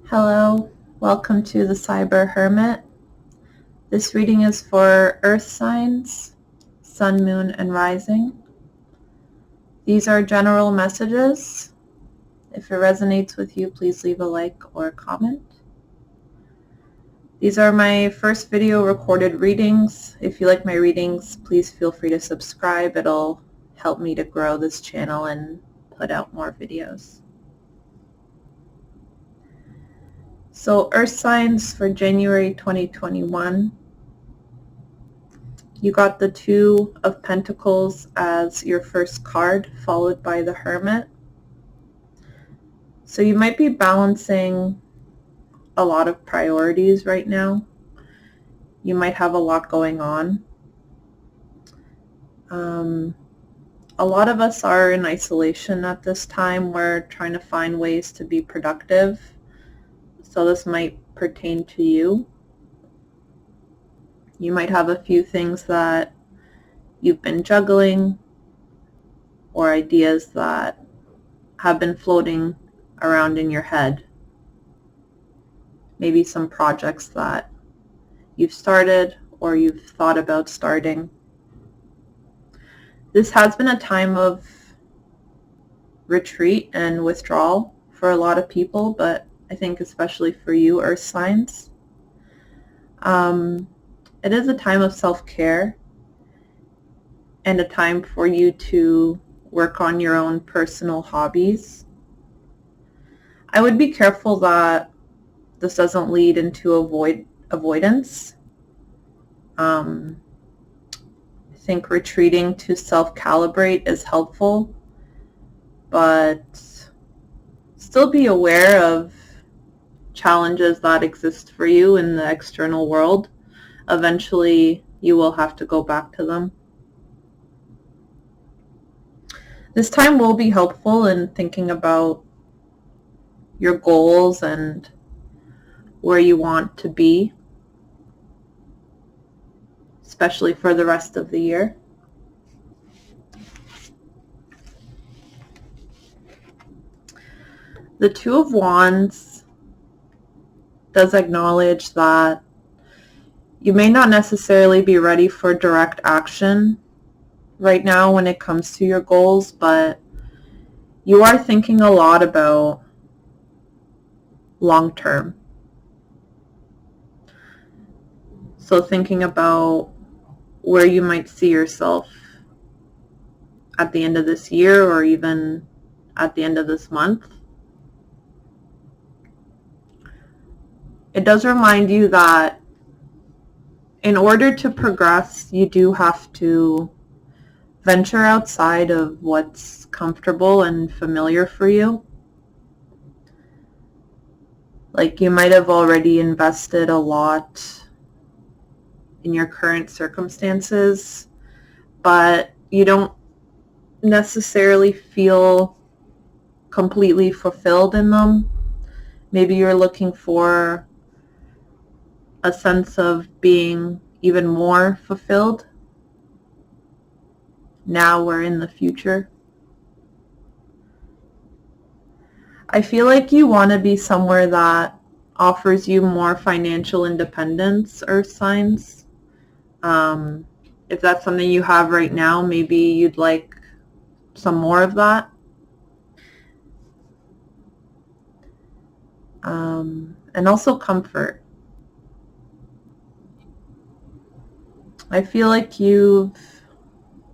Hello, welcome to the Cyber Hermit. This reading is for Earth signs, Sun, Moon, and Rising. These are general messages. If it resonates with you, please leave a like or a comment. These are my first video recorded readings. If you like my readings, please feel free to subscribe. It'll help me to grow this channel and put out more videos. So Earth signs for January 2021. You got the Two of Pentacles as your first card, followed by the Hermit. So you might be balancing a lot of priorities right now. You might have a lot going on. A lot of us are in isolation at this time. We're trying to find ways to be productive. So this might pertain to you. You might have a few things that you've been juggling or ideas that have been floating around in your head. Maybe some projects that you've started or you've thought about starting. This has been a time of retreat and withdrawal for a lot of people, but I think especially for you, Earth signs. It is a time of self-care and a time for you to work on your own personal hobbies. I would be careful that this doesn't lead into avoidance. I think retreating to self-calibrate is helpful, but still be aware of challenges that exist for you in the external world. Eventually, you will have to go back to them. This time will be helpful in thinking about your goals and where you want to be, especially for the rest of the year. The Two of Wands does acknowledge that you may not necessarily be ready for direct action right now when it comes to your goals, but you are thinking a lot about long term. So thinking about where you might see yourself at the end of this year or even at the end of this month. It does remind you that in order to progress, you do have to venture outside of what's comfortable and familiar for you. Like you might have already invested a lot in your current circumstances, but you don't necessarily feel completely fulfilled in them. Maybe you're looking for a sense of being even more fulfilled now or in the future. I feel like you want to be somewhere that offers you more financial independence, Earth signs. If that's something you have right now, maybe you'd like some more of that. And also comfort. I feel like you've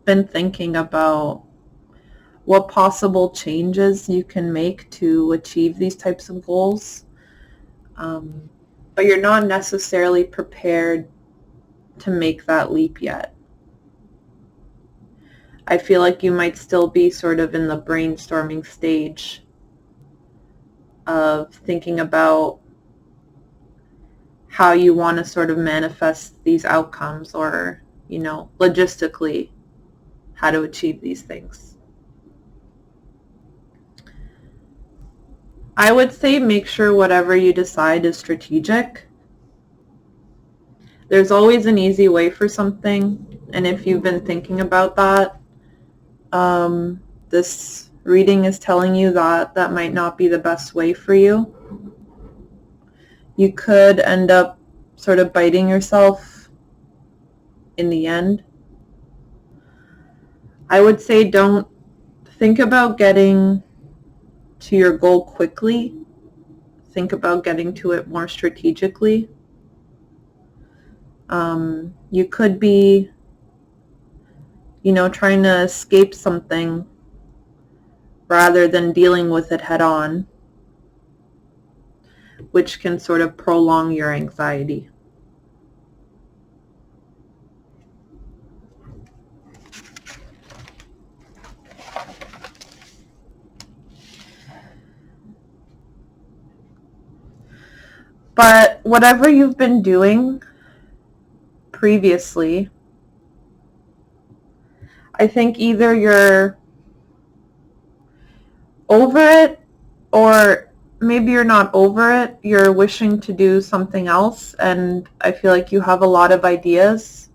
been thinking about what possible changes you can make to achieve these types of goals, but you're not necessarily prepared to make that leap yet. I feel like you might still be sort of in the brainstorming stage of thinking about how you want to sort of manifest these outcomes, or, logistically how to achieve these things. I would say make sure whatever you decide is strategic. There's always an easy way for something, and if you've been thinking about that, this reading is telling you that that might not be the best way for you. You could end up sort of biting yourself in the end. I would say don't think about getting to your goal quickly. Think about getting to it more strategically. You could be, trying to escape something rather than dealing with it head on, which can sort of prolong your anxiety. But whatever you've been doing previously, I think either you're over it, or maybe you're not over it, you're wishing to do something else, and I feel like you have a lot of ideas.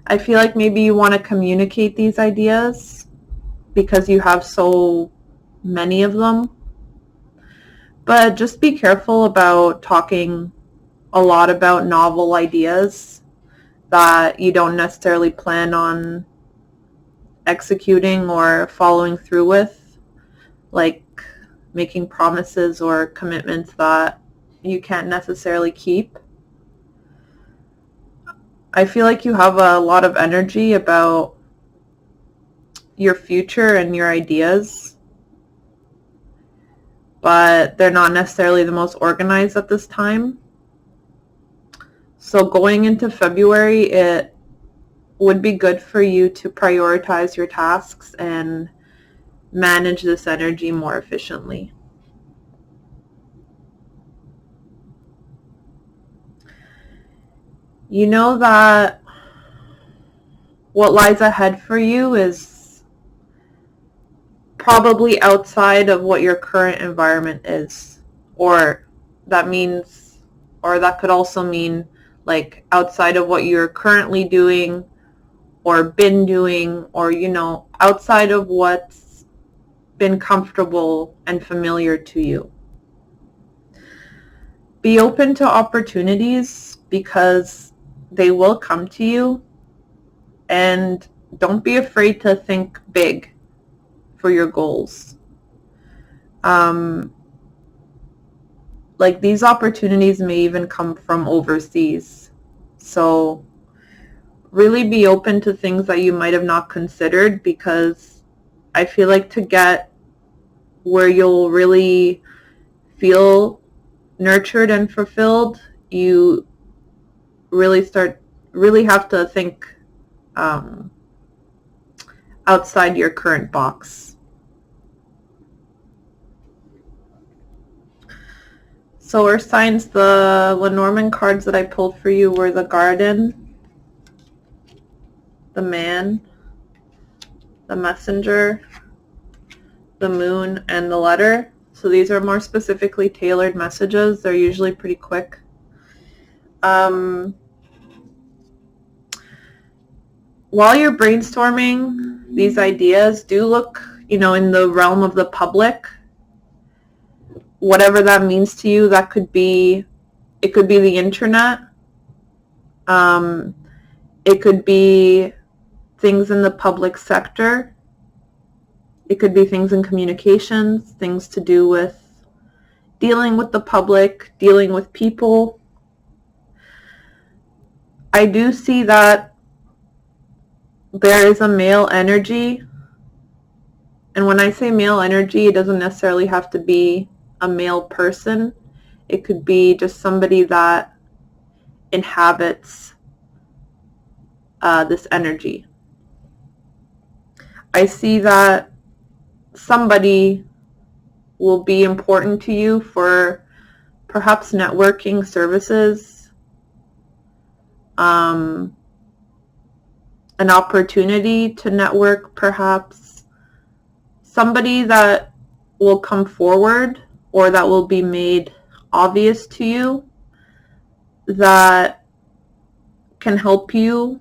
I feel like maybe you want to communicate these ideas because you have so many of them. But just be careful about talking a lot about novel ideas that you don't necessarily plan on executing or following through with, like making promises or commitments that you can't necessarily keep. I feel like you have a lot of energy about your future and your ideas, but they're not necessarily the most organized at this time. So going into February, it would be good for you to prioritize your tasks and manage this energy more efficiently. You know that what lies ahead for you is probably outside of what your current environment is, or that could also mean like outside of what you're currently doing or been doing, or outside of what's been comfortable and familiar to you. Be open to opportunities because they will come to you, and don't be afraid to think big for your goals. Like these opportunities may even come from overseas. So really be open to things that you might have not considered, because I feel like to get where you'll really feel nurtured and fulfilled, you really have to think outside your current box. So our signs, the Lenormand cards that I pulled for you were the Garden, the Man, the Messenger, the Moon, and the Letter. So these are more specifically tailored messages. They're usually pretty quick. While you're brainstorming these ideas, do look, in the realm of the public. Whatever that means to you, it could be the internet. It could be things in the public sector. It could be things in communications, things to do with dealing with the public, dealing with people. I do see that there is a male energy. And when I say male energy, it doesn't necessarily have to be a male person. It could be just somebody that inhabits this energy. I see that somebody will be important to you for perhaps networking services, an opportunity to network, perhaps somebody that will come forward or that will be made obvious to you that can help you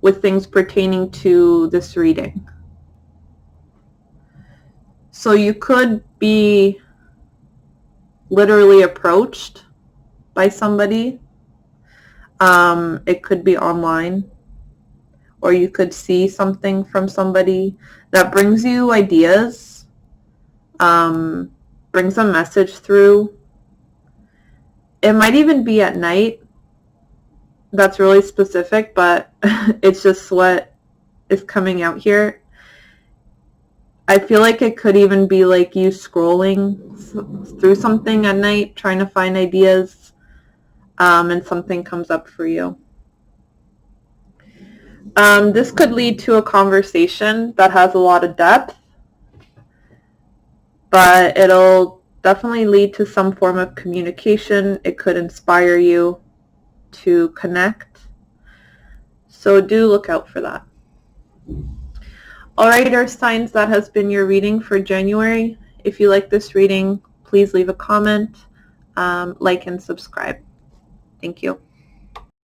with things pertaining to this reading. So you could be literally approached by somebody. It could be online, or you could see something from somebody that brings you ideas, brings a message through. It might even be at night. That's really specific, but it's just what is coming out here. I feel like it could even be like you scrolling through something at night, trying to find ideas, and something comes up for you. This could lead to a conversation that has a lot of depth, but it'll definitely lead to some form of communication. It could inspire you to connect. So do look out for that. All right, Earth signs, that has been your reading for January. If you like this reading, please leave a comment, like, and subscribe. Thank you.